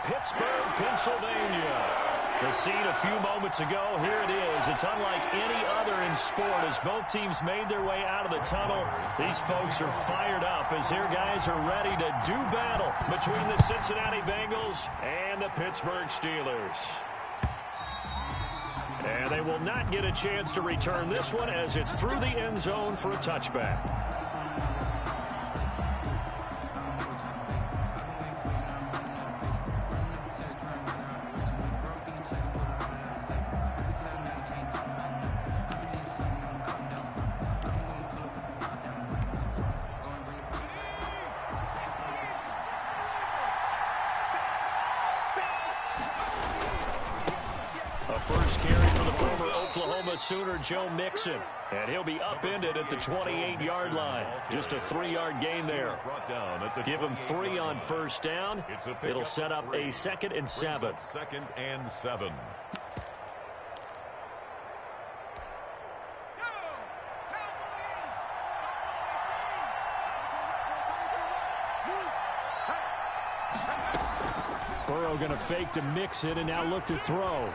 Pittsburgh, Pennsylvania. The scene a few moments ago, here it is. It's unlike any other in sport as both teams made their way out of the tunnel. These folks are fired up as their guys are ready to do battle between the Cincinnati Bengals and the Pittsburgh Steelers. And they will not get a chance to return this one as it's through the end zone for a touchback. First carry for the former Oklahoma Sooner, Joe Mixon. And he'll be upended at the 28-yard line. Just a 3-yard gain there. Give him 3 on first down. It'll set up a 2nd and 7. 2nd and 7. Burrow going to fake to Mixon and now look to throw.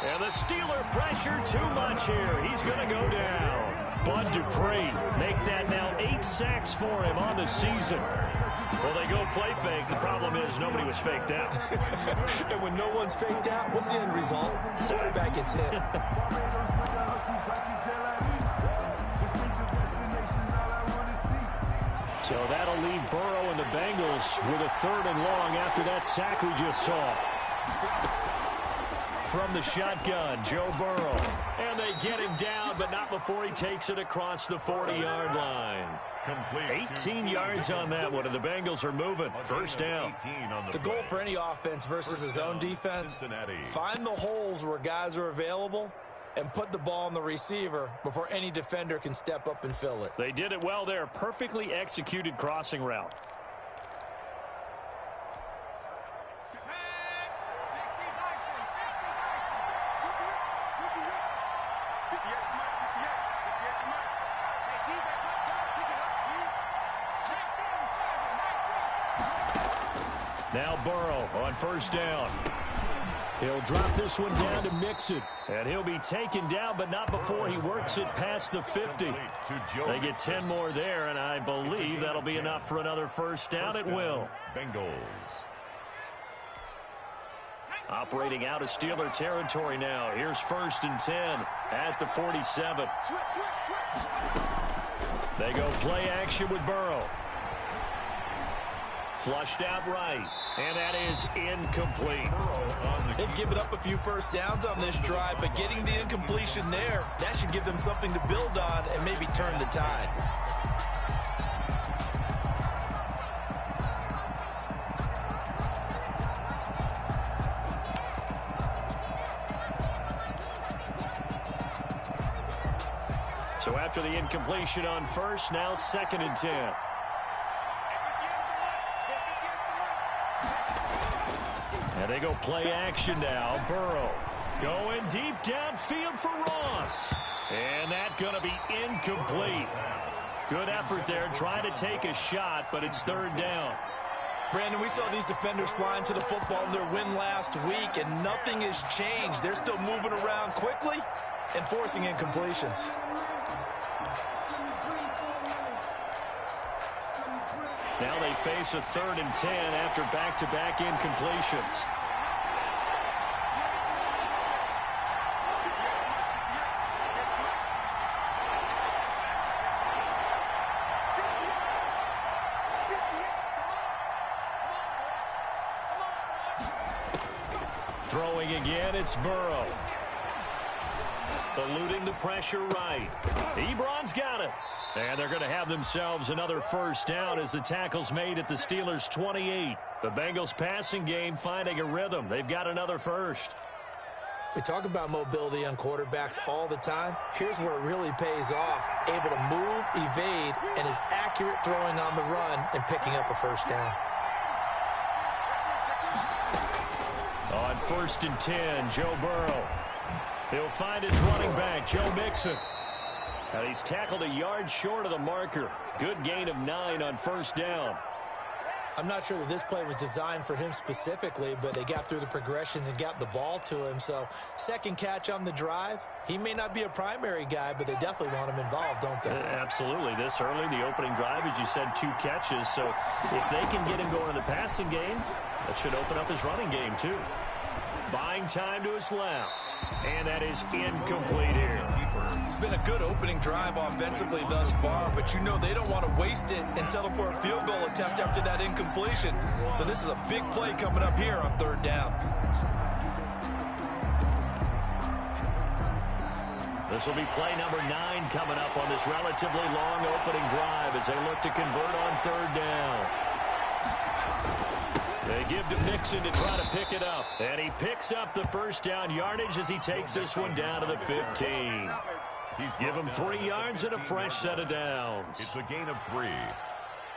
And the Steeler pressure too much here. He's going to go down. Bud Dupree make that now 8 sacks for him on the season. Well, they go play fake. The problem is nobody was faked out. And when no one's faked out, what's the end result? Quarterback gets hit. So that'll leave Burrow and the Bengals with a 3rd and long after that sack we just saw. From the shotgun, Joe Burrow. And they get him down, but not before he takes it across the 40-yard line. 18 yards on that one, and the Bengals are moving. First down. The goal for any offense versus his own defense, find the holes where guys are available and put the ball on the receiver before any defender can step up and fill it. They did it well there. Perfectly executed crossing route. Now Burrow on first down. He'll drop this one down to Mixon. And he'll be taken down, but not before he works it past the 50. They get 10 more there, and I believe that'll be enough for another first down. It will. Bengals. Operating out of Steeler territory now. Here's 1st and 10 at the 47. They go play action with Burrow. Flushed out right, and that is incomplete. They've given up a few first downs on this drive, but getting the incompletion there, that should give them something to build on and maybe turn the tide. So after the incompletion on first, now 2nd and 10. And they go play action now. Burrow going deep downfield for Ross. And that's going to be incomplete. Good effort there trying to take a shot, but it's 3rd down. Brandon, we saw these defenders flying to the football in their win last week, and nothing has changed. They're still moving around quickly and forcing incompletions. Now they face a 3rd and 10 after back-to-back incompletions. Throwing again, it's Burrow. Eluding the pressure right. Ebron's got it. And they're going to have themselves another first down as the tackle's made at the Steelers' 28. The Bengals passing game finding a rhythm. They've got another first. We talk about mobility on quarterbacks all the time. Here's where it really pays off. Able to move, evade, and is accurate throwing on the run and picking up a first down. On 1st and 10, Joe Burrow. He'll find his running back, Joe Mixon. And he's tackled a yard short of the marker. Good gain of 9 on first down. I'm not sure that this play was designed for him specifically, but they got through the progressions and got the ball to him. So second catch on the drive. He may not be a primary guy, but they definitely want him involved, don't they? Absolutely. This early, the opening drive, as you said, 2 catches. So if they can get him going in the passing game, that should open up his running game too. Buying time to his left. And that is incomplete here. It's been a good opening drive offensively thus far, but you know they don't want to waste it and settle for a field goal attempt after that incompletion. So this is a big play coming up here on 3rd down. This will be play number 9 coming up on this relatively long opening drive as they look to convert on 3rd down. They give to Mixon to try to pick it up. And he picks up the first down yardage as he takes this one down to the 15. Give him 3 yards and a fresh set of downs. It's a gain of 3.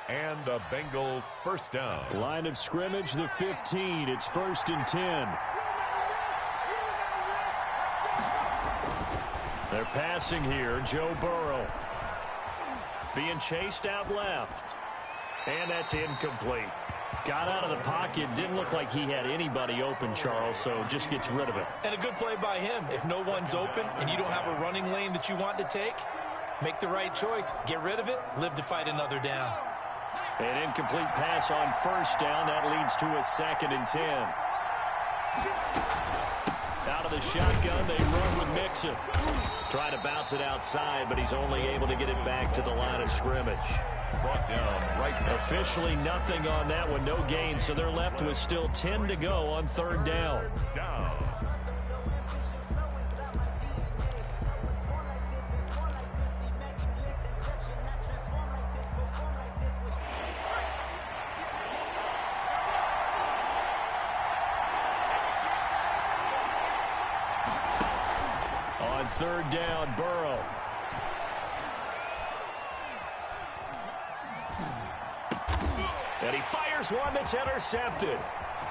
And a Bengal first down. Line of scrimmage, the 15. It's 1st and 10. They're passing here. Joe Burrow being chased out left. And that's incomplete. Got out of the pocket. Didn't look like he had anybody open, Charles, so just gets rid of it. And a good play by him. If no one's open and you don't have a running lane that you want to take, make the right choice. Get rid of it. Live to fight another down. An incomplete pass on 1st down. That leads to a 2nd and 10. Out of the shotgun, they run with Mixon. Try to bounce it outside, but he's only able to get it back to the line of scrimmage. Brought down right now. Officially nothing on that one, no gain, so they're left with still 10 to go on 3rd down. On 3rd down, Burrow. And he fires one that's intercepted.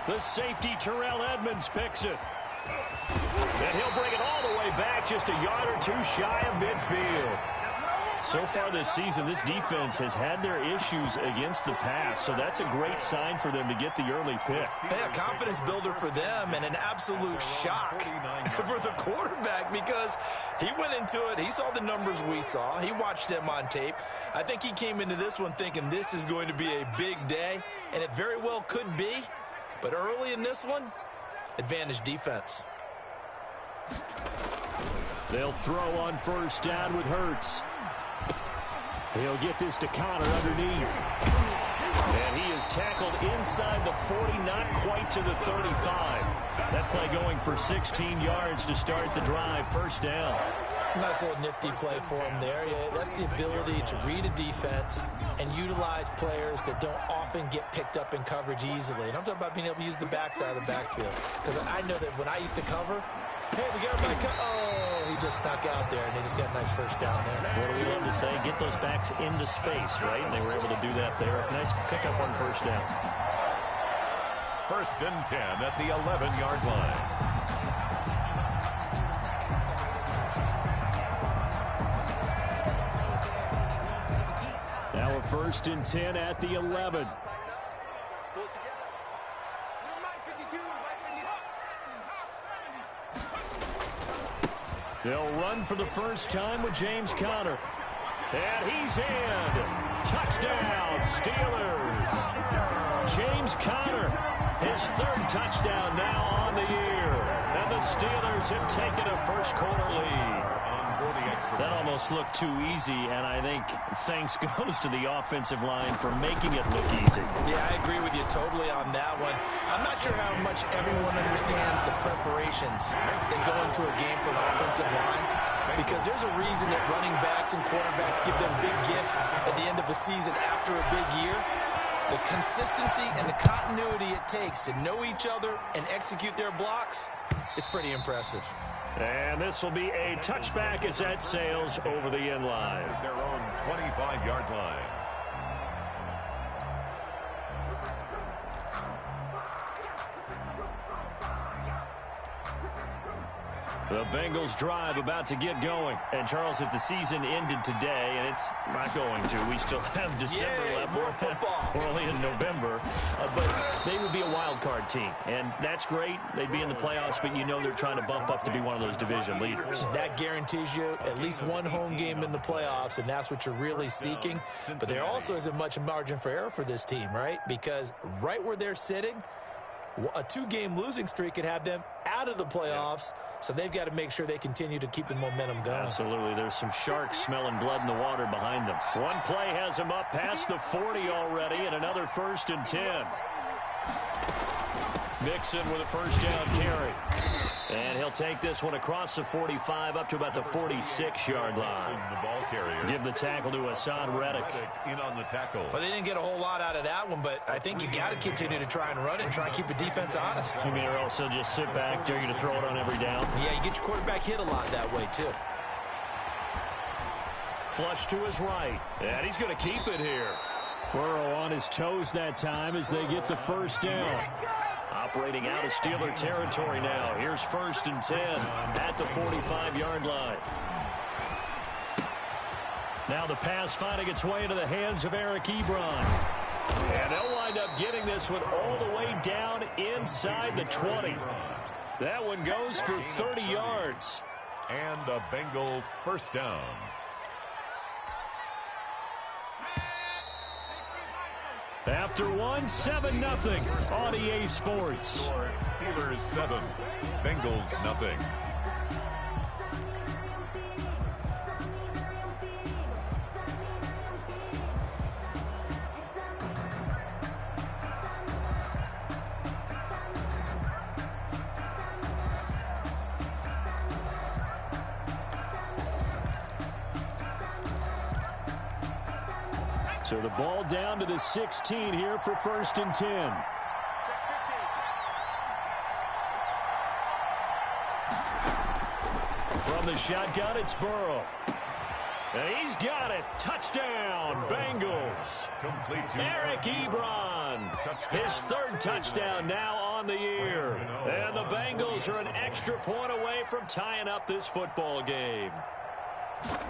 The safety, Terrell Edmonds, picks it. And he'll bring it all the way back, just a yard or 2 shy of midfield. So far this season, this defense has had their issues against the pass, so that's a great sign for them to get the early pick. Yeah, confidence builder for them and an absolute shock for the quarterback because he went into it. He saw the numbers we saw. He watched them on tape. I think he came into this one thinking this is going to be a big day, and it very well could be. But early in this one, advantage defense. They'll throw on 1st down with Hurts. He'll get this to Connor underneath. And he is tackled inside the 40, not quite to the 35. That play going for 16 yards to start the drive. 1st down. Nice little nifty play for him there. Yeah, that's the ability to read a defense and utilize players that don't often get picked up in coverage easily. And I'm talking about being able to use the backside of the backfield. Because I know that when I used to cover, hey, we got everybody oh, he just snuck out there, and they just got a nice 1st down there. What do we love to say? Get those backs into space, right? And they were able to do that there. Nice pickup on 1st down. 1st and 10 at the 11-yard line. Now a 1st and 10 at the 11. They'll run for the first time with James Conner. And he's in. Touchdown, Steelers. James Conner, his 3rd touchdown now on the year. And the Steelers have taken a first-quarter lead. That almost looked too easy, and I think thanks goes to the offensive line for making it look easy. Yeah, I agree with you totally on that one. I'm not sure how much everyone understands the preparations that go into a game for an offensive line, because there's a reason that running backs and quarterbacks give them big gifts at the end of the season after a big year. The consistency and the continuity it takes to know each other and execute their blocks is pretty impressive. And this will be a touchback as that sails over the end line. Their own 25-yard line. The Bengals drive about to get going. And, Charles, if the season ended today, and it's not going to, we still have December left. More football. We're only in November. But they would be a wild card team. And that's great. They'd be in the playoffs, but you know they're trying to bump up to be one of those division leaders. That guarantees you at least one home game in the playoffs, and that's what you're really seeking. But there also isn't much margin for error for this team, right? Because right where they're sitting, a 2-game losing streak could have them out of the playoffs. So they've got to make sure they continue to keep the momentum going. Absolutely. There's some sharks smelling blood in the water behind them. One play has them up past the 40 already, and another 1st and 10. Mixon with a first down carry. And he'll take this one across the 45 up to about the 46-yard line. The ball carrier. Give the tackle to Hassan Reddick. In on the tackle. Well, they didn't get a whole lot out of that one, but I think you got to continue to try and run it and try and keep the defense honest. You mean, or also just sit back, dare you to throw it on every down? Yeah, you get your quarterback hit a lot that way, too. Flush to his right. And he's going to keep it here. Burrow on his toes that time as they get the first down. Operating out of Steeler territory now. Here's 1st and 10 at the 45-yard line. Now the pass finding its way into the hands of Eric Ebron. And they'll wind up getting this one all the way down inside the 20. That one goes for 30 yards. And the Bengals first down. After one, 7-0 on EA Sports. Steelers 7, Bengals 0. So the ball down to the 16 here for 1st and 10. From the shotgun, it's Burrow. And he's got it. Touchdown, Bengals. Complete to Eric Ebron. His 3rd touchdown now on the year. And the Bengals are an extra point away from tying up this football game.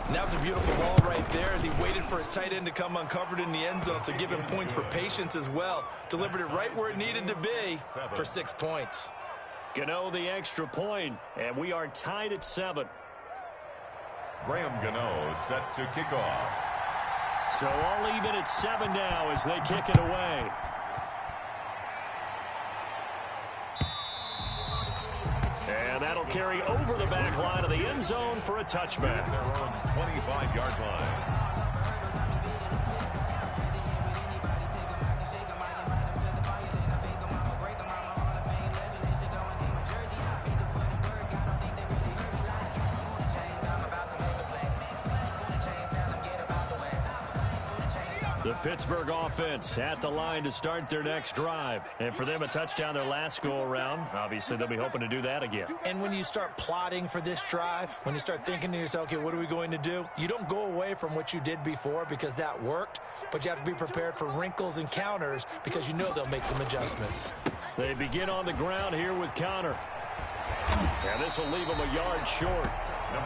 And that was a beautiful ball right there as he waited for his tight end to come uncovered in the end zone, so give him points for patience as well. Delivered it right where it needed to be for 6 points. Gano the extra point, and we are tied at 7. Graham Gano set to kick off. So all even at 7 now as they kick it away. And that'll carry over the back line of the end zone for a touchback. They're on 25-yard line. The Pittsburgh offense at the line to start their next drive. And for them, a touchdown their last go-around. Obviously, they'll be hoping to do that again. And when you start plotting for this drive, when you start thinking to yourself, okay, what are we going to do? You don't go away from what you did before because that worked, but you have to be prepared for wrinkles and counters because you know they'll make some adjustments. They begin on the ground here with Connor. And this will leave them a yard short.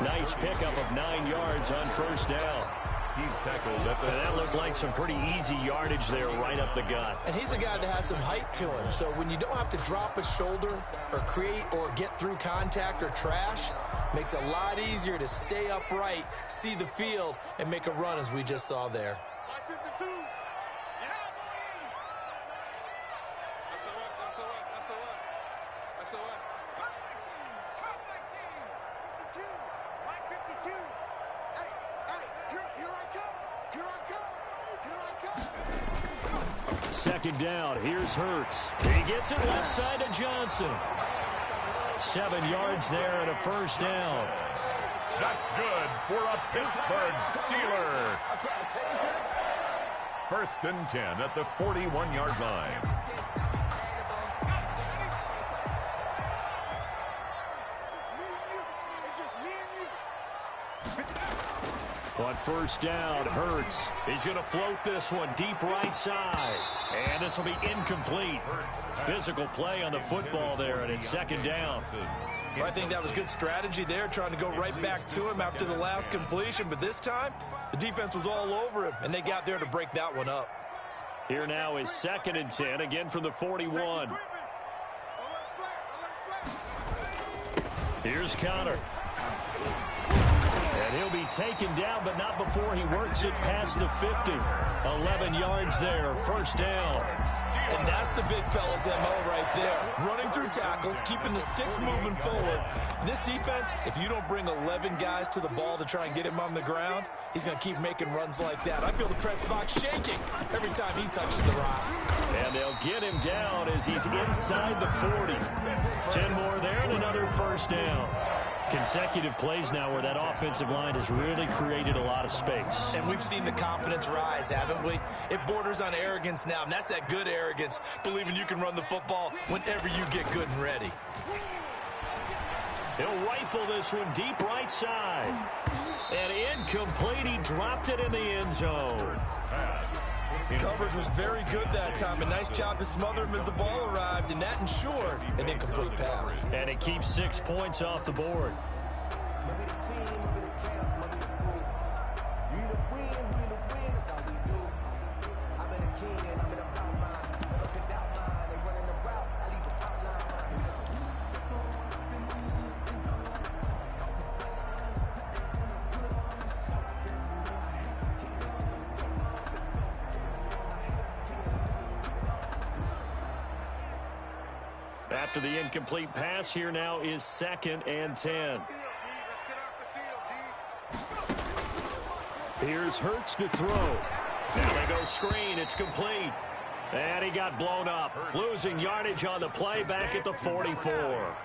Nice pickup of 9 yards on 1st down. He's tackled at the... And that looked like some pretty easy yardage there right up the gut. And he's a guy that has some height to him. So when you don't have to drop a shoulder or create or get through contact or trash, makes it a lot easier to stay upright, see the field, and make a run as we just saw there. Second down, here's Hurts. He gets it left side to Johnson. 7 yards there and a 1st down. That's good for a Pittsburgh Steelers. 1st and 10 at the 41-yard line. On first down, Hurts. He's going to float this one deep right side. And this will be incomplete. Physical play on the football there, and it's second down. Well, I think that was good strategy there, trying to go right back to him after the last completion. But this time, the defense was all over him, and they got there to break that one up. Here now is 2nd and 10, again from the 41. Here's Connor. And he'll be taken down, but not before he works it past the 50. 11 yards there, first down. And that's the big fella's MO right there. Running through tackles, keeping the sticks moving forward. This defense, if you don't bring 11 guys to the ball to try and get him on the ground, he's going to keep making runs like that. I feel the press box shaking every time he touches the rock. And they'll get him down as he's inside the 40. 10 more there and another first down. Consecutive plays now where that offensive line has really created a lot of space. And we've seen the confidence rise, haven't we? It borders on arrogance now, and that's that good arrogance, believing you can run the football whenever you get good and ready. He'll rifle this one deep right side. And incomplete. He dropped it in the end zone. Coverage was very good that time. A nice job to smother him as the ball arrived, and that ensured an incomplete pass. And it keeps 6 points off the board. After the incomplete pass, here now is 2nd and 10. Here's Hurts to throw. Now they go screen. It's complete. And he got blown up. Losing yardage on the play back at the 44.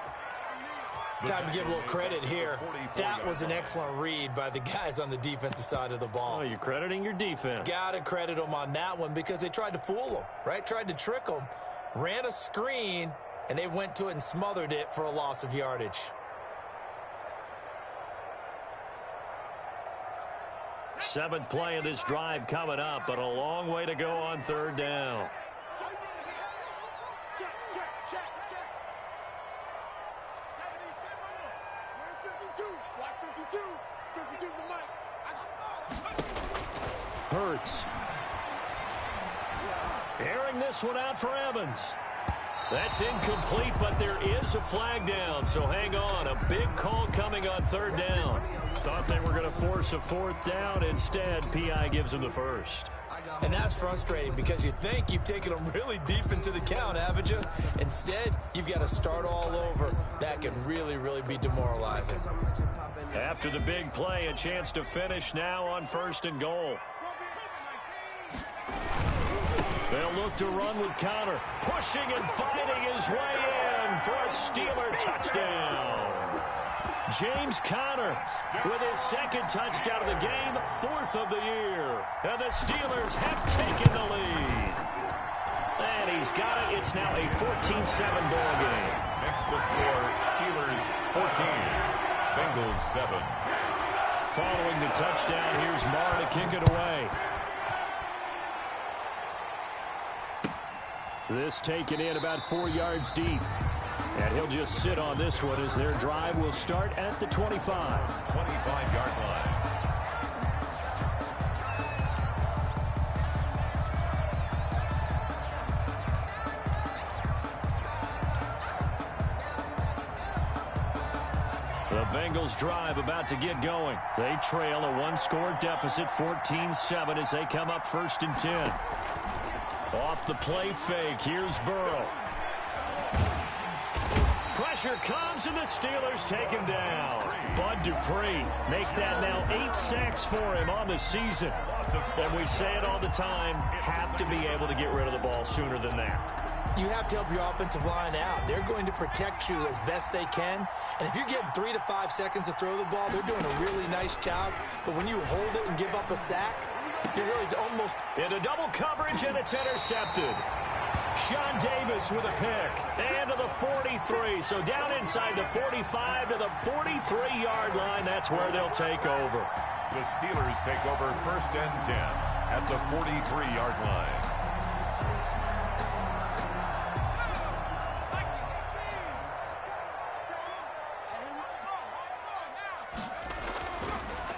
Time to give a little credit here. That was an excellent read by the guys on the defensive side of the ball. Oh, you're crediting your defense. Got to credit them on that one because they tried to fool them, right? Tried to trick them. Ran a screen, and they went to it and smothered it for a loss of yardage. Seventh play of this drive coming up, but a long way to go on third down. Hurts. Airing this one out for Evans. That's incomplete, but there is a flag down, so hang on. A big call coming on third down. Thought they were going to force a fourth down. Instead, P.I. gives them the first. And that's frustrating because you think you've taken them really deep into the count, haven't you? Instead, you've got to start all over. That can really, really be demoralizing. After the big play, a chance to finish now on 1st and goal. They'll look to run with Connor. Pushing and fighting his way in for a Steeler touchdown. James Conner with his 2nd touchdown of the game, 4th of the year. And the Steelers have taken the lead. And he's got it. It's now a 14-7 ball game. Next the score, Steelers 14, Bengals 7. Following the touchdown, here's Marr to kick it away. This taken in about 4 yards deep. And he'll just sit on this one as their drive will start at the 25. 25-yard line. The Bengals drive about to get going. They trail a 1-score deficit, 14-7 as they come up 1st and 10. Off the play fake, here's Burrow. Pressure comes, and the Steelers take him down. Bud Dupree make that now 8 sacks for him on the season. And we say it all the time, have to be able to get rid of the ball sooner than that. You have to help your offensive line out. They're going to protect you as best they can. And if you're getting 3 to 5 seconds to throw the ball, they're doing a really nice job. But when you hold it and give up a sack, you're really almost into double coverage, and it's intercepted. Sean Davis with a pick. And to the 43. So down inside the 45 to the 43-yard line. That's where they'll take over. The Steelers take over 1st and 10 at the 43-yard line.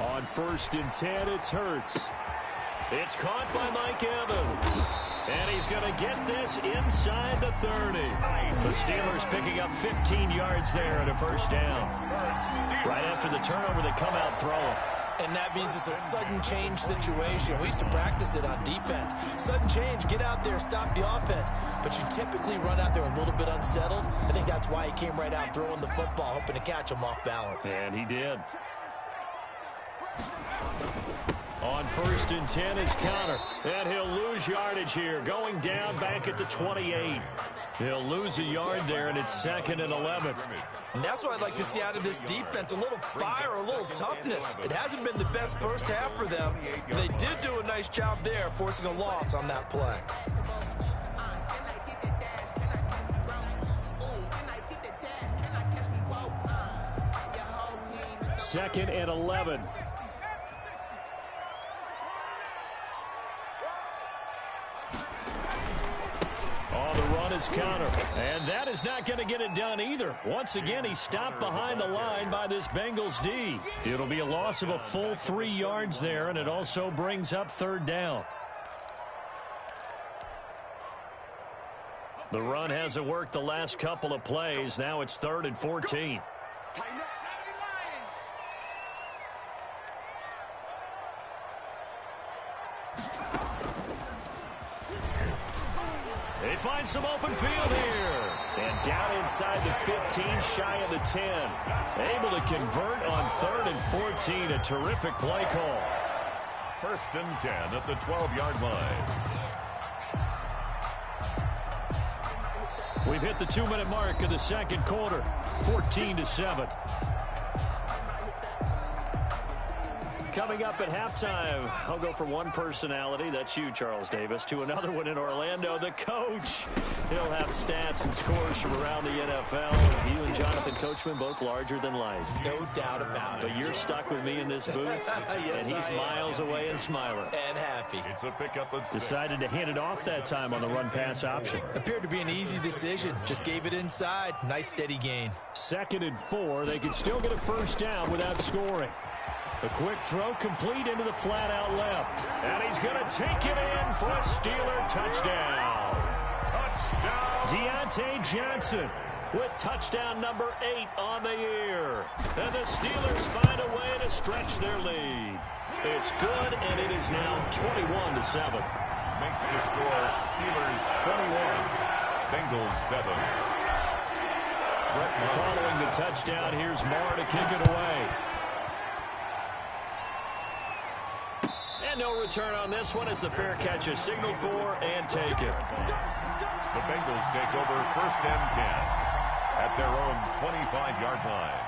On 1st and 10, it's Hurts. It's caught by Mike Evans. And he's going to get this inside the 30. The Steelers picking up 15 yards there at a 1st down. Right after the turnover, they come out throwing. And that means it's a sudden change situation. We used to practice it on defense. Sudden change, get out there, stop the offense. But you typically run out there a little bit unsettled. I think that's why he came right out throwing the football, hoping to catch him off balance. And he did. On 1st and 10 is Connor. And he'll lose yardage here. Going down back at the 28. He'll lose a yard there, and it's 2nd and 11. And that's what I'd like to see out of this defense. A little fire, a little toughness. It hasn't been the best first half for them. They did do a nice job there, forcing a loss on that play. Second and 11. On the run is Connor. And that is not going to get it done either. Once again, he's stopped behind the line by this Bengals D. It'll be a loss of a full 3 yards there, and it also brings up 3rd down. The run hasn't worked the last couple of plays. Now it's 3rd and 14. They find some open field here. And down inside the 15, shy of the 10. Able to convert on 3rd and 14. A terrific play call. 1st and 10 at the 12-yard line. We've hit the 2-minute mark of the 2nd quarter. 14-7. Coming up at halftime, I'll go from one personality, that's you, Charles Davis, to another one in Orlando, the coach. He'll have stats and scores from around the NFL. You and Jonathan Coachman, both larger than life. No doubt about it. But you're stuck with me in this booth, Yes, and he's miles away and smiling. And happy. It's a pickup at 6. Decided to hand it off that time on the run-pass option. Appeared to be an easy decision. Just gave it inside. Nice steady gain. 2nd and 4. They could still get a 1st down without scoring. A quick throw complete into the flat out left. And he's going to take it in for a Steeler touchdown. Touchdown. Deontay Johnson with touchdown number 8 on the year. And the Steelers find a way to stretch their lead. It's good, and it is now 21-7. Makes the score Steelers 21, Bengals 7. Following the touchdown, here's Marr to kick it away. And no return on this one as the fair catch is signaled for and taken. The Bengals take over 1st and 10 at their own 25-yard line.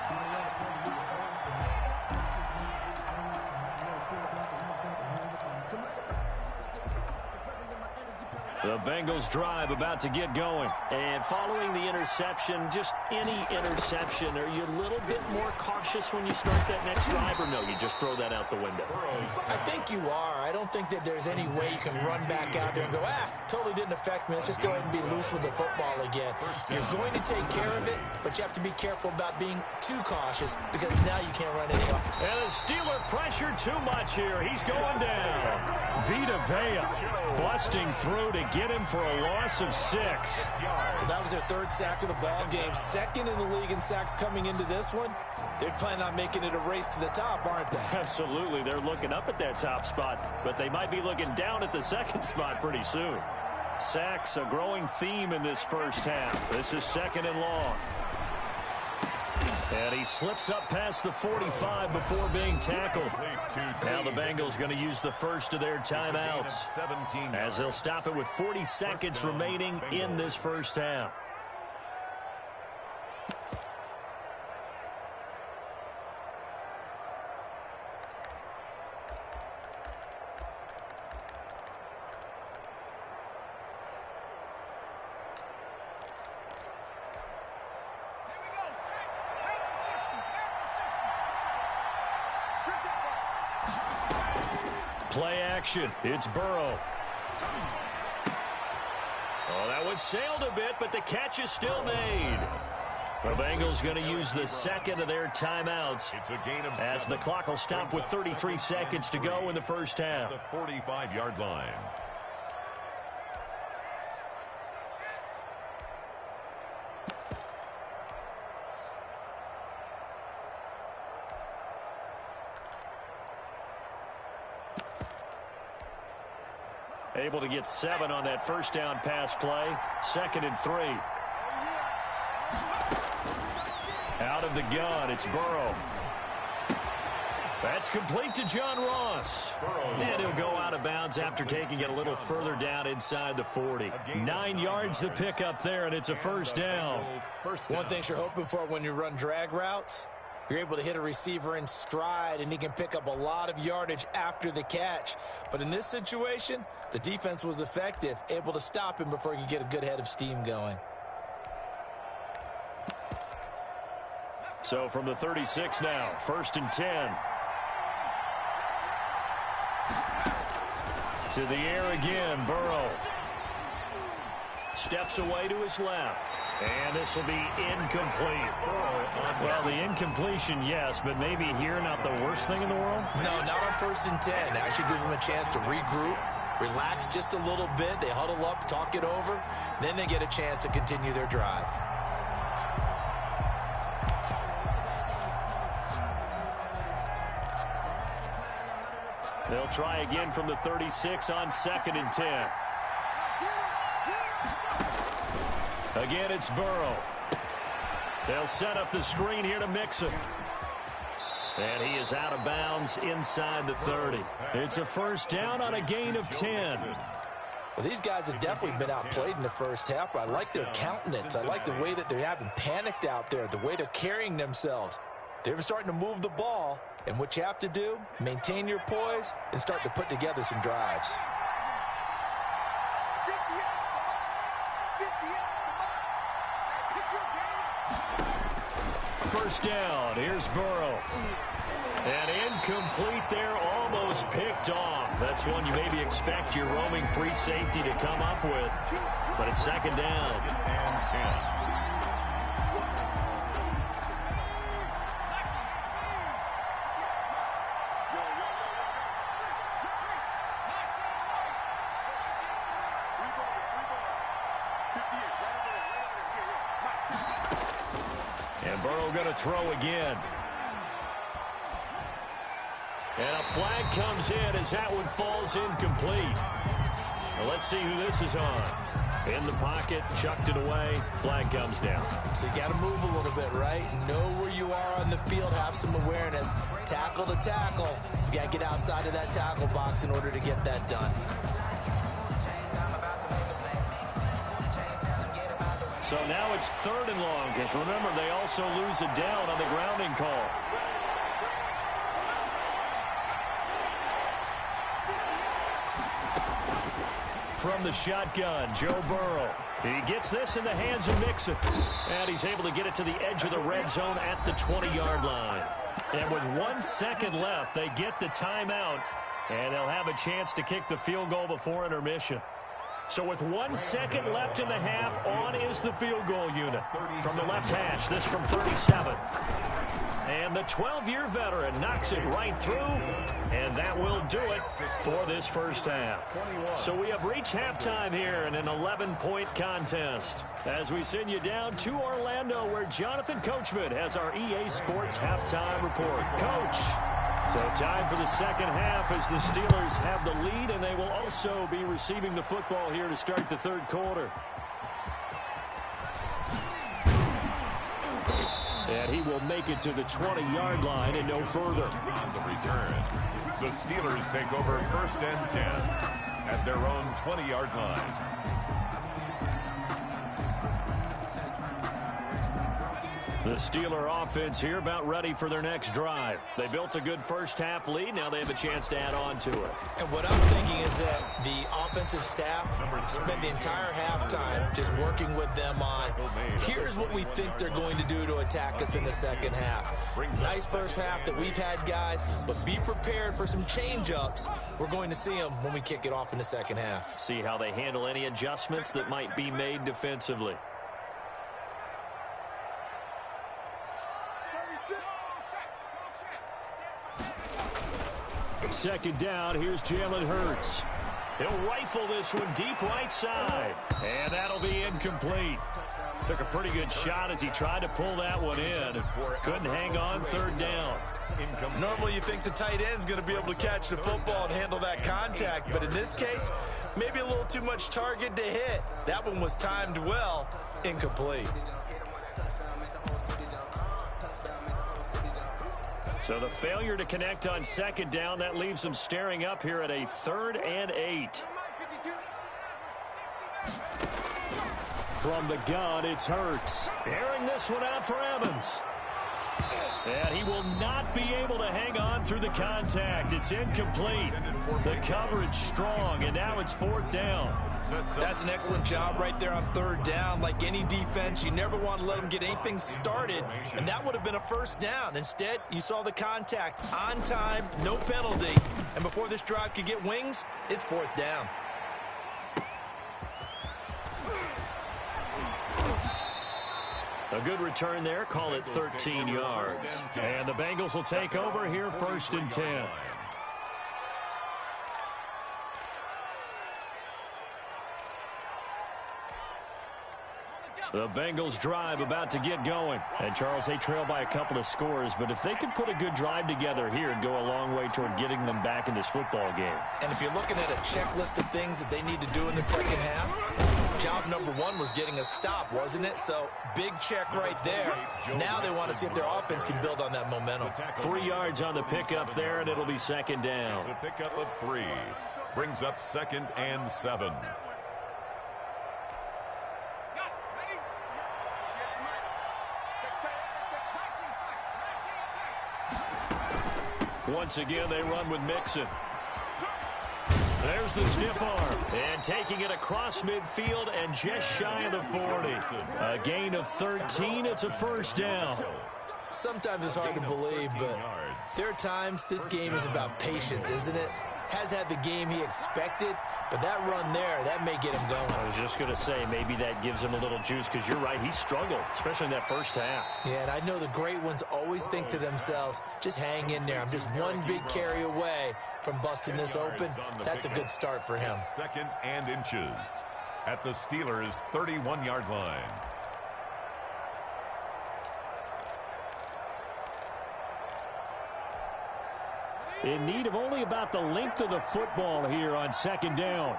The Bengals drive about to get going. And following the interception, just any interception, are you a little bit more cautious when you start that next drive, or no, you just throw that out the window? I think you are. I don't think that there's any way you can run back out there and go, totally didn't affect me. Let's just go ahead and be loose with the football again. You're going to take care of it, but you have to be careful about being too cautious because now you can't run any off. And the Steeler pressure too much here. He's going down. Vita Vea busting through to get him for a loss of 6. That was their 3rd sack of the ball game. 2nd in the league in sacks coming into this one. They're planning on making it a race to the top, aren't they? Absolutely. They're looking up at that top spot, but they might be looking down at the 2nd spot pretty soon. Sacks, a growing theme in this first half. This is 2nd and long. And he slips up past the 45 before being tackled. Now the Bengals going to use the first of their timeouts as they'll stop it with 40 seconds remaining in this first half. Play action. It's Burrow. Oh, that one sailed a bit, but the catch is still made. The Bengals going to use the second of their timeouts It's a gain of as 7. the clock will stop with 33 seconds to go in the first half. The 45-yard line. Able to get 7 on that first down pass play. 2nd and 3. Out of the gun, it's Burrow. That's complete to John Ross. And he'll go out of bounds after taking it a little further down inside the 40. 9 yards to pick up there, and it's a first down. One thing you're hoping for when you run drag routes, you're able to hit a receiver in stride, and he can pick up a lot of yardage after the catch. But in this situation, the defense was effective, able to stop him before he could get a good head of steam going. So from the 36 now, 1st and 10. To the air again, Burrow. Steps away to his left. And this will be incomplete. Well, the incompletion, yes, but maybe here not the worst thing in the world? No, not on 1st and 10. Actually gives them a chance to regroup, relax just a little bit. They huddle up, talk it over. Then they get a chance to continue their drive. They'll try again from the 36 on 2nd and 10. Again, it's Burrow. They'll set up the screen here to mix it. And he is out of bounds inside the 30. It's a first down on a gain of 10. Well, these guys have definitely been outplayed in the first half, but I like their countenance. I like the way that they're having panicked out there, the way they're carrying themselves. They're starting to move the ball, and what you have to do, maintain your poise and start to put together some drives. First down, here's Burrow. And incomplete there, almost picked off. That's one you maybe expect your roaming free safety to come up with. But it's 2nd down. And 10. And Burrow going to throw again. And a flag comes in as that one falls incomplete. Well, let's see who this is on. In the pocket, chucked it away, flag comes down. So you got to move a little bit, right? Know where you are on the field, have some awareness. Tackle to tackle. You got to get outside of that tackle box in order to get that done. So now it's 3rd and long, because remember, they also lose a down on the grounding call. From the shotgun, Joe Burrow. He gets this in the hands of Mixon. And he's able to get it to the edge of the red zone at the 20-yard line. And with 1 second left, they get the timeout. And they'll have a chance to kick the field goal before intermission. So with 1 second left in the half, on is the field goal unit. From the left hash, this from 37. And the 12-year veteran knocks it right through, and that will do it for this first half. So we have reached halftime here in an 11-point contest as we send you down to Orlando, where Jonathan Coachman has our EA Sports halftime report. Coach. So time for the second half as the Steelers have the lead, and they will also be receiving the football here to start the 3rd quarter. And he will make it to the 20-yard line and no further. On the return, the Steelers take over 1st and 10 at their own 20-yard line. The Steeler offense here about ready for their next drive. They built a good first-half lead. Now they have a chance to add on to it. And what I'm thinking is that the offensive staff spent the entire halftime just working with them on, here's what we think they're going to do to attack us in the second half. Nice first half that we've had, guys, but be prepared for some change-ups. We're going to see them when we kick it off in the second half. See how they handle any adjustments that might be made defensively. Second down, here's Jalen Hurts. He'll rifle this one deep right side. And that'll be incomplete. Took a pretty good shot as he tried to pull that one in. Couldn't hang on third down. Normally you think the tight end's going to be able to catch the football and handle that contact, but in this case, maybe a little too much target to hit. That one was timed well, incomplete. So the failure to connect on second down, that leaves them staring up here at a 3rd and 8. From the gun, it's Hurts. Airing this one out for Evans. And he will not be able to hang on through the contact. It's incomplete. The coverage strong, and now it's 4th down. That's an excellent job right there on 3rd down. Like any defense, you never want to let them get anything started, and that would have been a 1st down. Instead, you saw the contact on time, no penalty, and before this drive could get wings, it's 4th down. A good return there. Call it 13 yards. And the Bengals will take over here 1st and 10. The Bengals drive about to get going. And, Charles, they trail by a couple of scores, but if they could put a good drive together here, it'd go a long way toward getting them back in this football game. And if you're looking at a checklist of things that they need to do in the second half, job number 1 was getting a stop, wasn't it? So, big check right there. Now they want to see if their offense can build on that momentum. 3 yards on the pickup there, and it'll be 2nd down. It's a pickup of 3. Brings up 2nd and 7. Once again, they run with Mixon. There's the stiff arm. And taking it across midfield and just shy of the 40. A gain of 13. It's a 1st down. Sometimes it's hard to believe, but there are times this game is about patience, isn't it? Has had the game he expected, but that run there, that may get him going. I was just going to say, maybe that gives him a little juice, because you're right, he struggled, especially in that first half. Yeah, and I know the great ones always think to themselves, just hang in there. I'm just one big carry away from busting this open. That's a good start for him. 2nd and inches at the Steelers' 31-yard line. In need of only about the length of the football here on 2nd down.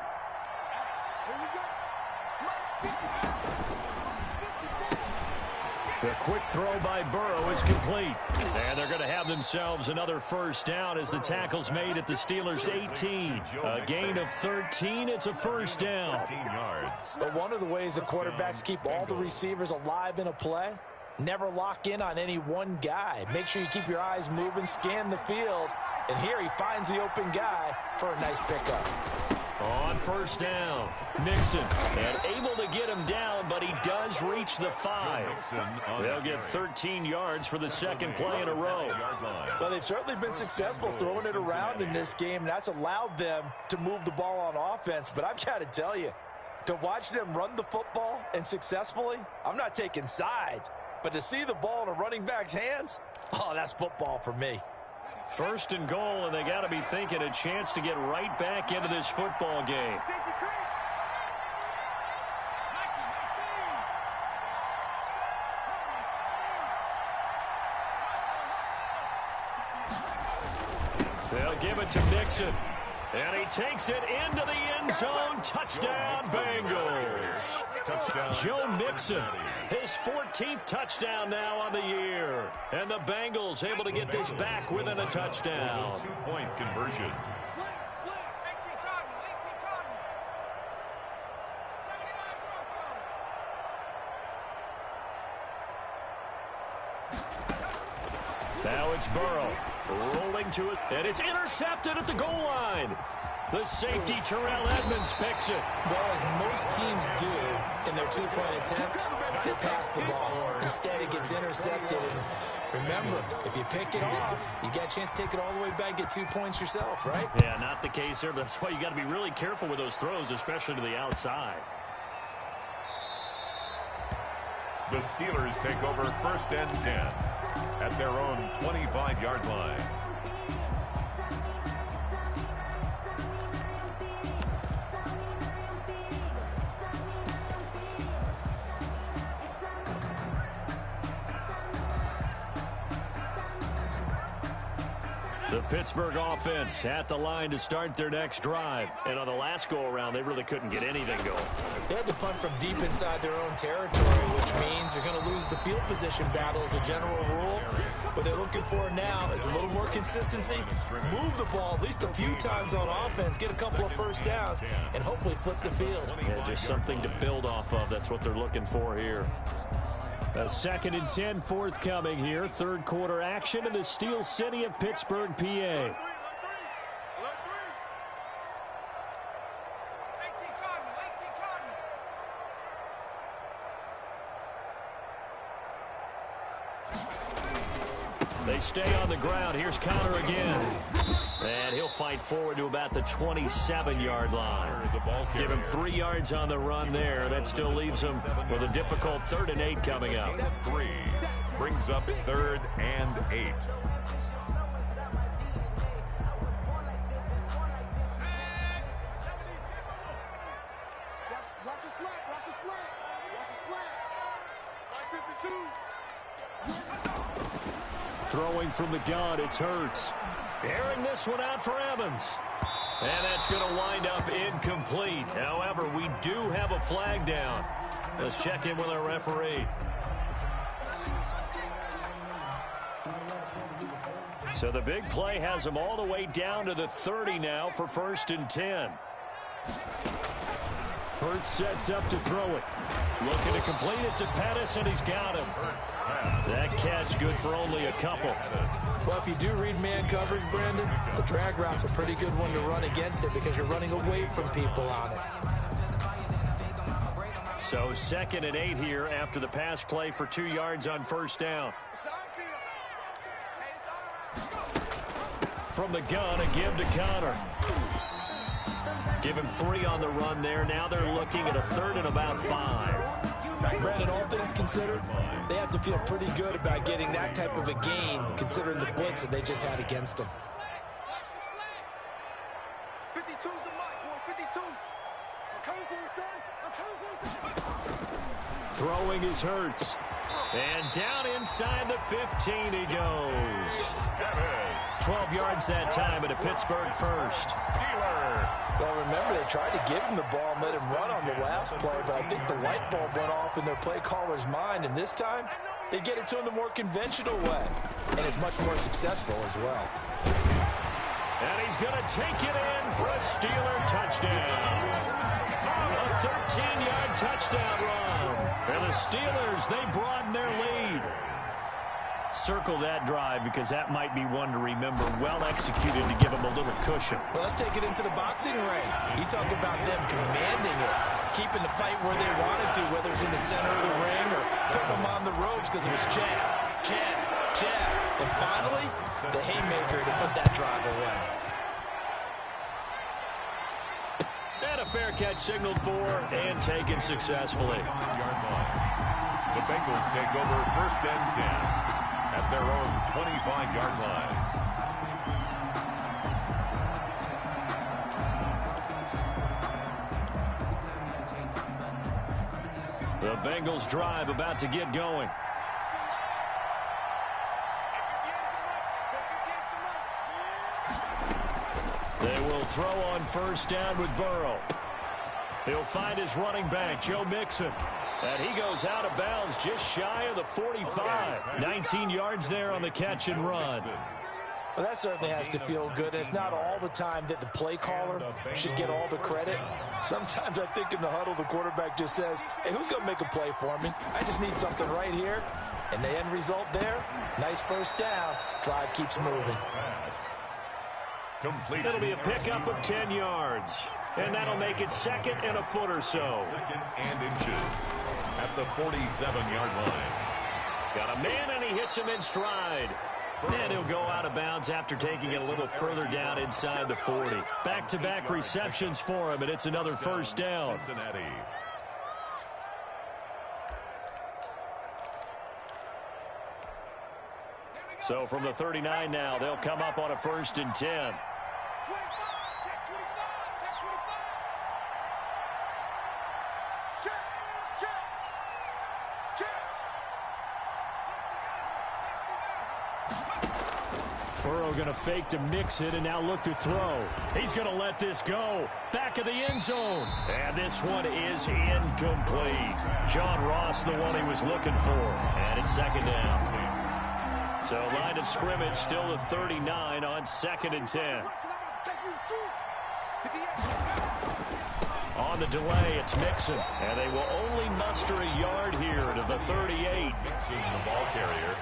The quick throw by Burrow is complete. And they're going to have themselves another 1st down as the tackle's made at the Steelers' 18. A gain of 13. It's a 1st down. But one of the ways the quarterbacks keep all the receivers alive in a play, never lock in on any one guy. Make sure you keep your eyes moving, scan the field. And here he finds the open guy for a nice pickup. On 1st down, Mixon. And able to get him down, but he does reach the 5. They'll get 13 yards for the 2nd play in a row. Well, they've certainly been successful throwing it around in this game. That's allowed them to move the ball on offense. But I've got to tell you, to watch them run the football and successfully, I'm not taking sides. But to see the ball in a running back's hands, oh, that's football for me. 1st and goal, and they got to be thinking a chance to get right back into this football game. They'll give it to Mixon. And he takes it into the end zone. Touchdown, Bengals. Joe Mixon, his 14th touchdown now on the year. And the Bengals able to get this back within a touchdown. 2-point conversion. it's Burrow. Rolling to it, and it's intercepted at the goal line. The safety, Terrell Edmonds, picks it. Well, as most teams do in their two-point attempt, they pass the ball. Instead, it gets intercepted. And remember, if you pick it off, you got a chance to take it all the way back, get 2 points yourself, right? Yeah, not the case there, but that's why you got to be really careful with those throws, especially to the outside. The Steelers take over 1st and 10 at their own 25-yard line. The Pittsburgh offense at the line to start their next drive. And on the last go-around, they really couldn't get anything going. They had to punt from deep inside their own territory, which means they're going to lose the field position battle as a general rule. What they're looking for now is a little more consistency, move the ball at least a few times on offense, get a couple of first downs, and hopefully flip the field. Yeah, just something to build off of. That's what they're looking for here. A 2nd and 10 forthcoming here. Third quarter action in the Steel City of Pittsburgh, PA. They stay on the ground. Here's Connor again. And he'll fight forward to about the 27-yard line. Give him 3 yards on the run there. That still leaves him with a difficult 3rd and 8 coming up. 3 brings up 3rd and 8. Watch a slant. Watch a slant. Watch a slant. 52. Throwing from the gun, it's Hurts. Airing this one out for Evans. And that's going to wind up incomplete. However, we do have a flag down. Let's check in with our referee. So the big play has them all the way down to the 30 now for 1st and 10. Hurts sets up to throw it. Looking to complete it to Pettis, and he's got him. That catch good for only a couple. Well, if you do read man coverage, Brandon, the drag route's a pretty good one to run against it because you're running away from people on it. So 2nd and 8 here after the pass play for 2 yards on 1st down. From the gun, a give to Connor. Give him 3 on the run there. Now they're looking at a 3rd and about 5. Brandon, all things considered, they have to feel pretty good about getting that type of a gain, considering the blitz that they just had against them. 52's the mark, boy. 52. I'm coming for you, son. I'm coming for you, son. Throwing his Hurts. And down inside the 15 he goes. 12 yards that time at a Pittsburgh first. Well, remember, they tried to give him the ball and let him run on the last play, but I think the light bulb went off in their play caller's mind, and this time they get it to him the more conventional way, and it's much more successful as well. And he's going to take it in for a Steeler touchdown. A 13-yard touchdown run. And the Steelers, they broaden their lead. Circle that drive because that might be one to remember. Well executed to give them a little cushion. Well, let's take it into the boxing ring. You talk about them commanding it, keeping the fight where they wanted to, whether it's in the center of the ring or putting them on the ropes because it was jab, jab, jab. And finally, the haymaker to put that drive away. And a fair catch signaled for and taken successfully. The Bengals take over 1st and 10 at their own 25-yard line. The Bengals drive about to get going. They will throw on 1st down with Burrow. He'll find his running back, Joe Mixon. And he goes out of bounds just shy of the 45. 19 yards there on the catch and run. Well, that certainly has to feel good. It's not all the time that the play caller should get all the credit. Sometimes I think in the huddle, the quarterback just says, hey, who's going to make a play for me? I just need something right here. And the end result there, nice first down. Drive keeps moving. Complete. It'll be a pickup of 10 yards. And that'll make it 2nd and a foot or so. 2nd and inches at the 47-yard line. Got a man, and he hits him in stride. And he'll go out of bounds after taking it a little further down inside the 40. Back-to-back receptions for him, and it's another first down. Cincinnati. So from the 39 now, they'll come up on a 1st and 10. Burrow going to fake to mix it and now look to throw. He's going to let this go. Back of the end zone. And this one is incomplete. John Ross, the one he was looking for. And it's 2nd down. So line of scrimmage still the 39 on 2nd and 10. On the delay, it's Mixon. And they will only muster a yard here to the 38. Mixon, the ball carrier.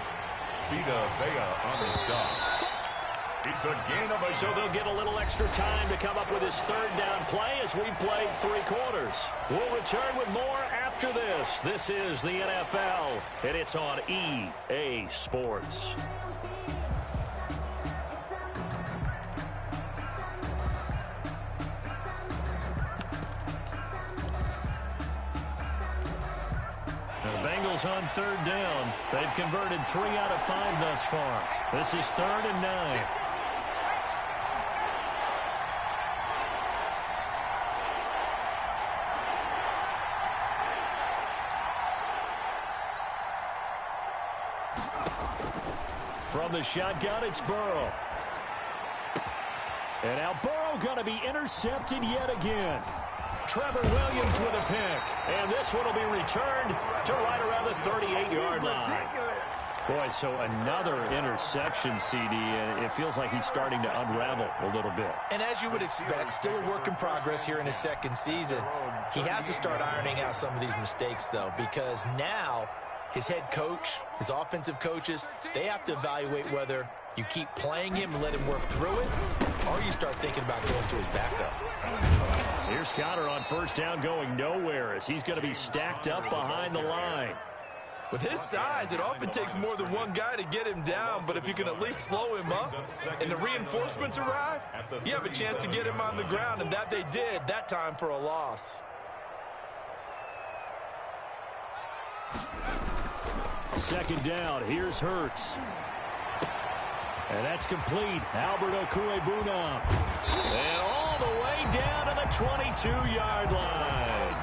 Vita Vea on the stop. It's a gain of a... So they'll get a little extra time to come up with his 3rd down play as we've played 3 quarters. We'll return with more after this. This is the NFL, and it's on EA Sports. The Bengals on 3rd down. They've converted 3 out of 5 thus far. This is 3rd and 9. From the shotgun, it's Burrow. And now Burrow going to be intercepted yet again. Trevor Williams with a pick. And this one will be returned to right around the 38-yard line. Boy, so another interception, CD, and it feels like he's starting to unravel a little bit. And as you would expect, still a work in progress here in his 2nd season. He has to start ironing out some of these mistakes, though, because now his head coach, his offensive coaches, they have to evaluate whether you keep playing him and let him work through it, or you start thinking about going to his backup. Here's Connor on 1st down going nowhere as he's going to be stacked up behind the line. With his size, it often takes more than one guy to get him down, but if you can at least slow him up and the reinforcements arrive, you have a chance to get him on the ground, and that they did that time for a loss. Second down, here's Hurts. And that's complete. Albert Okuegbunam. And all the way down to the 22-yard line.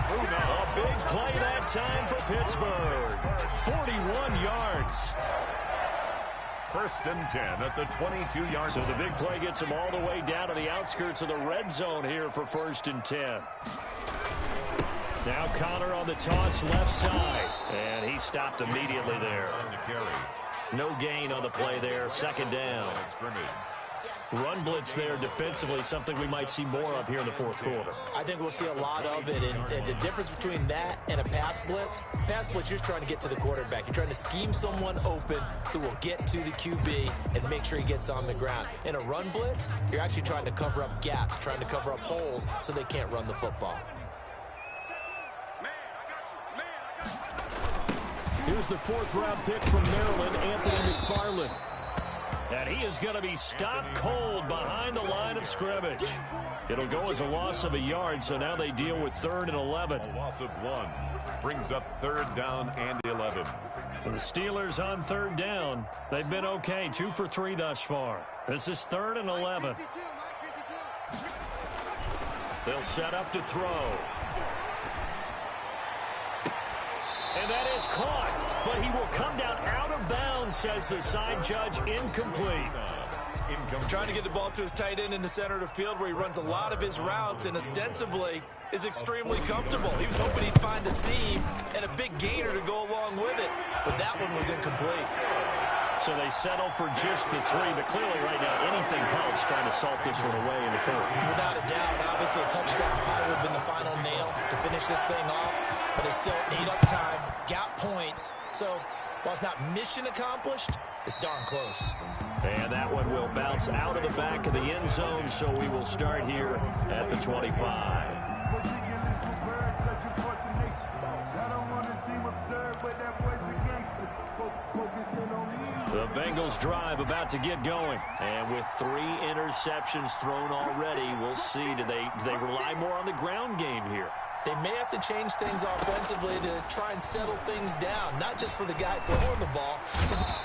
A big play that time for Pittsburgh. 41 yards. 1st and 10 at the 22-yard line. So the big play gets them all the way down to the outskirts of the red zone here for 1st and 10. Now Connor on the toss left side. And he stopped immediately there. No gain on the play there. 2nd down. Run blitz there defensively, something we might see more of here in the 4th quarter. I think we'll see a lot of it, and the difference between that and a pass blitz, you're just trying to get to the quarterback. You're trying to scheme someone open who will get to the QB and make sure he gets on the ground. In a run blitz, you're actually trying to cover up gaps, trying to cover up holes so they can't run the football. Here's the 4th-round pick from Maryland, Anthony McFarland. And he is going to be stopped cold behind the line of scrimmage. It'll go as a loss of a yard, so now they deal with 3rd and 11. A loss of 1 brings up 3rd down and 11. And the Steelers on 3rd down. They've been okay, 2 for 3 thus far. This is 3rd and 11. They'll set up to throw. And that is caught, but he will come down out of bounds, says the side judge, incomplete. Trying to get the ball to his tight end in the center of the field where he runs a lot of his routes and ostensibly is extremely comfortable. He was hoping he'd find a seam and a big gainer to go along with it, but that one was incomplete. So they settle for just the 3, but clearly right now anything helps trying to salt this one away in the 4th. Without a doubt, obviously a touchdown probably would have been the final nail to finish this thing off, but it's still 8 up time, got points. So While it's not mission accomplished, it's darn close. And that one will bounce out of the back of the end zone, so we will start here at the 25. The Bengals drive about to get going. And with 3 interceptions thrown already, we'll see. Do they rely more on the ground game here? They may have to change things offensively to try and settle things down, not just for the guy throwing the ball.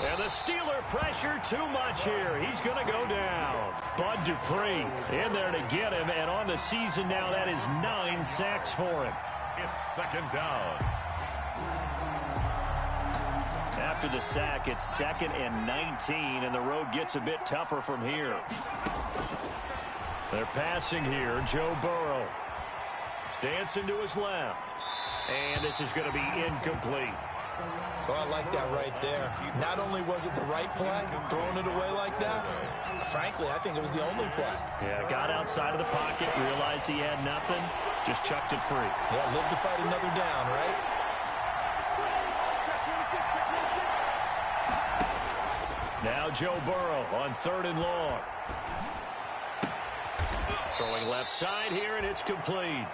And the Steeler pressure too much here. He's going to go down. Bud Dupree in there to get him, and on the season now, that is 9 sacks for him. It's second down. After the sack, it's 2nd and 19, and the road gets a bit tougher from here. They're passing here. Joe Burrow. Dancing to his left. And this is going to be incomplete. Oh, I like that right there. Not only was it the right play, throwing it away like that, frankly, I think it was the only play. Yeah, got outside of the pocket, realized he had nothing, just chucked it free. Yeah, live to fight another down, right? Now Joe Burrow on 3rd and long. Throwing left side here, and it's complete.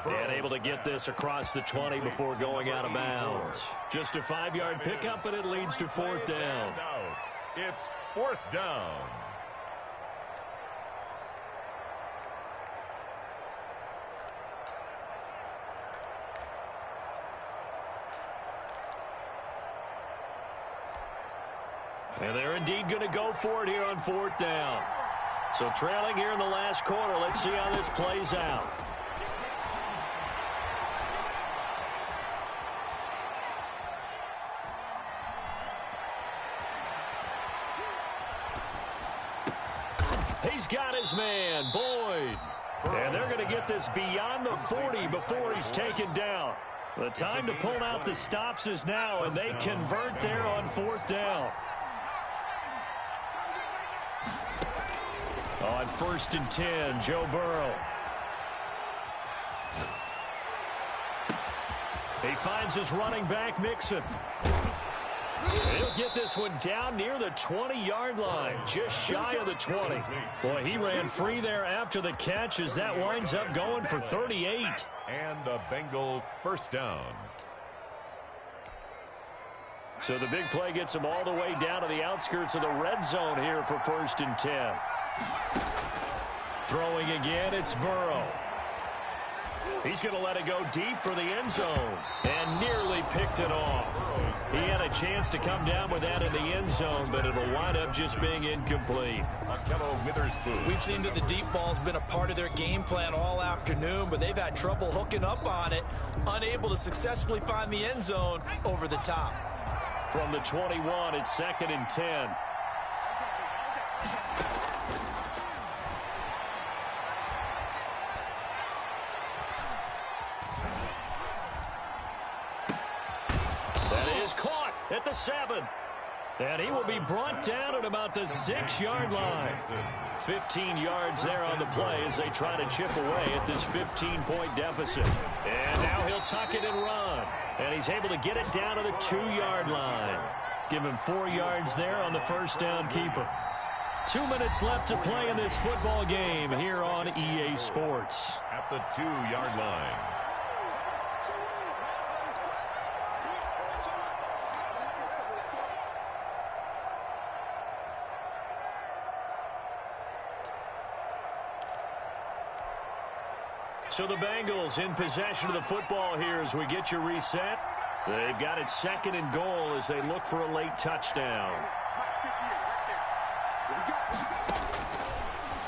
And able to get this across the 20 before going out of bounds. Just a 5-yard pickup, and it leads to 4th down. It's 4th down. And they're indeed going to go for it here on 4th down. So trailing here in the last quarter. Let's see how this plays out. He's got his man, Boyd. And they're going to get this beyond the 40 before he's taken down. The time to pull out the stops is now, and they convert there on 4th down. On 1st and 10, Joe Burrow. He finds his running back, Mixon. He'll get this one down near the 20-yard line, just shy of the 20. Boy, he ran free there after the catch as that winds up going for 38. And a Bengal first down. So the big play gets him all the way down to the outskirts of the red zone here for 1st and 10. Throwing again, it's Burrow. He's going to let it go deep for the end zone and nearly picked it off. He had a chance to come down with that in the end zone, but it'll wind up just being incomplete. We've seen that the deep ball's been a part of their game plan all afternoon, but they've had trouble hooking up on it, unable to successfully find the end zone over the top. From the 21, it's 2nd and 10. Caught at the 7. And he will be brought down at about the 6-yard line. 15 yards there on the play as they try to chip away at this 15-point deficit. And now he'll tuck it and run. And he's able to get it down to the 2-yard line. Give him 4 yards there on the first down keeper. 2 minutes left to play in this football game here on EA Sports. At the 2-yard line. So the Bengals in possession of the football here as we get you reset. They've got it 2nd and goal as they look for a late touchdown.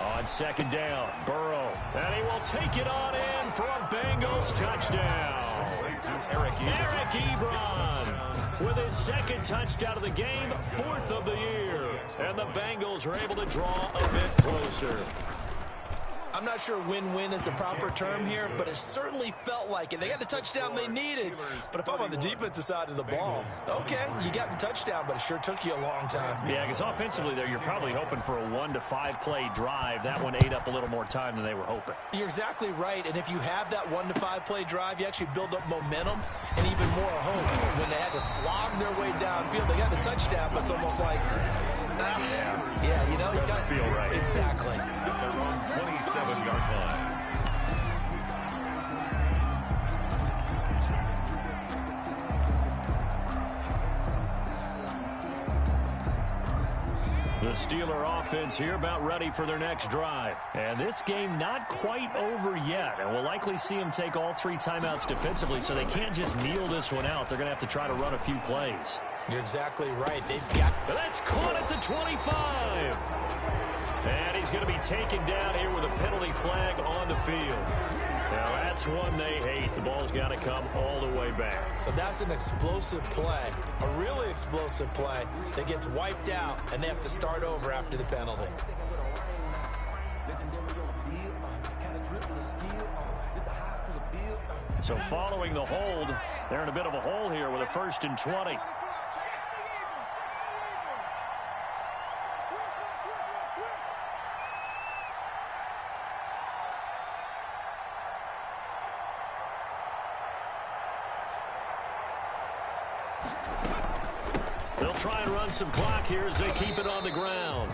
On 2nd down, Burrow. And he will take it on in for a Bengals touchdown. Eric Ebron with his 2nd touchdown of the game, 4th of the year. And the Bengals are able to draw a bit closer. I'm I'm not sure win-win is the proper term here, but it certainly felt like it. They got the touchdown they needed, but if I'm on the defensive side of the ball, okay, you got the touchdown, but it sure took you a long time. Yeah, because offensively there, you're probably hoping for a 1 to 5 play drive. That one ate up a little more time than they were hoping. You're exactly right, and if you have that 1 to 5 play drive, you actually build up momentum and even more hope. When they had to slog their way downfield, they got the touchdown, but it's almost like, yeah, you know, you doesn't feel right. Exactly. At their own 27-yard line. The Steeler offense here about ready for their next drive. And this game not quite over yet. And we'll likely see them take all 3 timeouts defensively, so they can't just kneel this one out. They're going to have to try to run a few plays. You're exactly right. They've got... But that's caught at the 25. And he's going to be taken down here with a penalty flag on the field. Now that's one they hate. The ball's got to come all the way back. So that's an explosive play, a really explosive play that gets wiped out, and they have to start over after the penalty. So following the hold, they're in a bit of a hole here with a 1st and 20. They'll try and run some clock here as they keep it on the ground.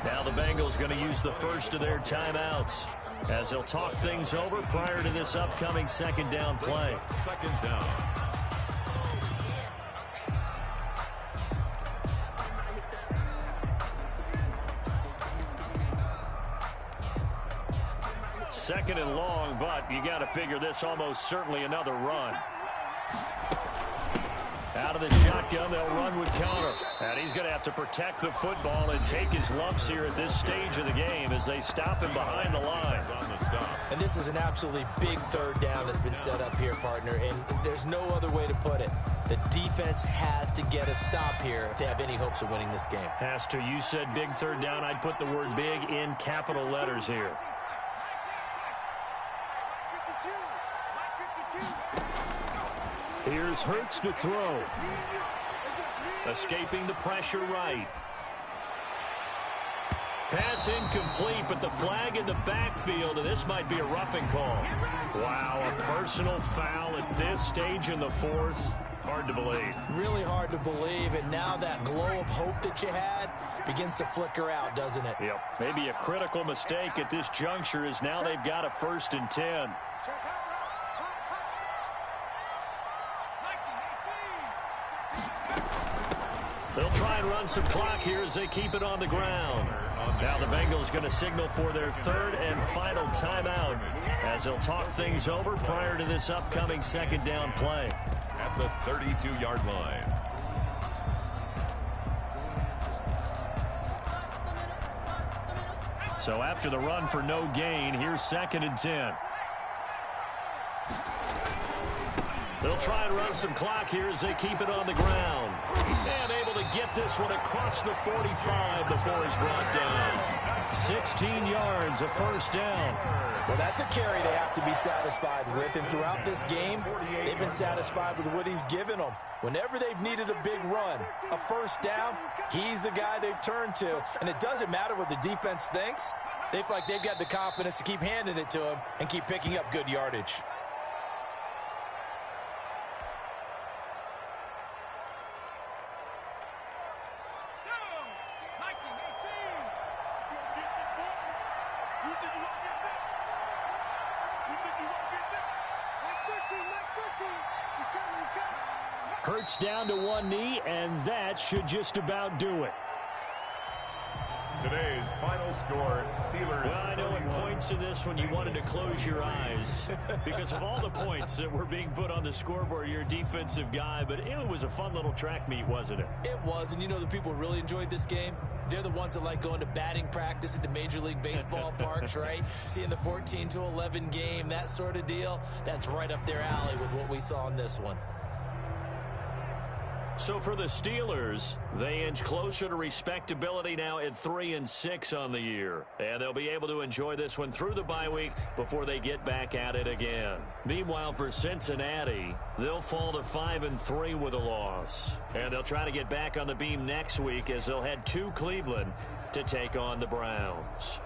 Now the Bengals going to use the first of their timeouts as they'll talk things over prior to this upcoming 2nd down play. 2nd down. Second and long, but you got to figure this almost certainly another run. Out of the shotgun, they'll run with counter. And he's going to have to protect the football and take his lumps here at this stage of the game as they stop him behind the line. And this is an absolutely big 3rd down that's been set up here, partner, and there's no other way to put it. The defense has to get a stop here if they have any hopes of winning this game. Has to. You said big 3rd down. I'd put the word big in capital letters here. Here's Hurts to throw. Escaping the pressure right. Pass incomplete, but the flag in the backfield, and this might be a roughing call. Wow, a personal foul at this stage in the 4th. Hard to believe. Really hard to believe, and now that glow of hope that you had begins to flicker out, doesn't it? Yep. Maybe a critical mistake at this juncture is now they've got a 1st and 10. They'll try and run some clock here as they keep it on the ground. Now the Bengals going to signal for their 3rd and final timeout as they'll talk things over prior to this upcoming 2nd down play. At the 32-yard line. So after the run for no gain, here's 2nd and 10. They'll try and run some clock here as they keep it on the ground. And able to get this one across the 45 before he's brought down. 16 yards, a 1st down. Well, that's a carry they have to be satisfied with. And throughout this game, they've been satisfied with what he's given them. Whenever they've needed a big run, a 1st down, he's the guy they've turned to. And it doesn't matter what the defense thinks. They feel like they've got the confidence to keep handing it to him and keep picking up good yardage. Hurts down to one knee, and that should just about do it. Today's final score, Steelers. Well, I know at points in this one you wanted to close your eyes because of all the points that were being put on the scoreboard. You're a defensive guy, but it was a fun little track meet, wasn't it? It was, and you know the people who really enjoyed this game? They're the ones that like going to batting practice at the Major League Baseball parks, right? Seeing the 14-11 game, that sort of deal, that's right up their alley with what we saw in this one. So for the Steelers, they inch closer to respectability now at 3-6 on the year. And they'll be able to enjoy this one through the bye week before they get back at it again. Meanwhile, for Cincinnati, they'll fall to 5-3 with a loss. And they'll try to get back on the beam next week as they'll head to Cleveland to take on the Browns.